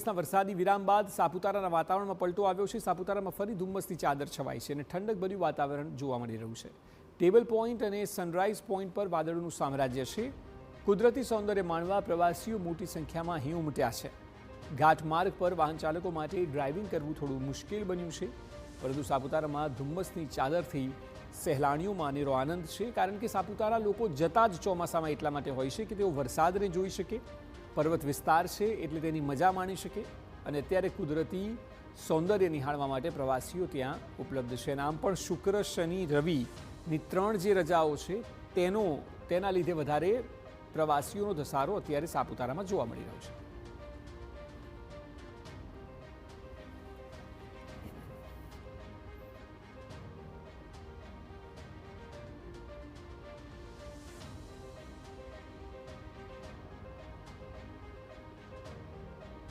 દિવસના વરસાદી વિરામ બાદ સાપુતારાના વાતાવરણમાં પલટો આવ્યો છે। સાપુતારામાં ફરી ધુમ્મસની ચાદર છવાઈ છે અને ઠંડકભર્યું વાતાવરણ જોવા મળી રહ્યું છે। ટેબલ પોઈન્ટ અને સનરાઈઝ પોઈન્ટ પર વાદળોનું સામ્રાજ્ય છે। કુદરતી સૌંદર્ય માણવા પ્રવાસીઓ મોટી સંખ્યામાં અહીં ઉમટ્યા છે। ઘાટ માર્ગ પર વાહન ચાલકો માટે ડ્રાઇવિંગ કરવું થોડું મુશ્કેલ બન્યું છે, પરંતુ સાપુતારામાં ધુમ્મસની ચાદરથી સહેલાણીઓમાં અનેરો આનંદ છે, કારણ કે સાપુતારા લોકો જતા જ ચોમાસામાં એટલા માટે હોય છે કે તેઓ વરસાદને જોઈ શકે, પર્વત વિસ્તાર છે એટલે તેની મજા માણી શકે અને અત્યારે કુદરતી સૌંદર્ય નિહાળવા માટે પ્રવાસીઓ ત્યાં ઉપલબ્ધ છે। આમ પણ શુક્ર, શનિ, રવિની 3 જે રજાઓ છે તેના લીધે વધારે પ્રવાસીઓનો ધસારો અત્યારે સાપુતારામાં જોવા મળી રહ્યો છે।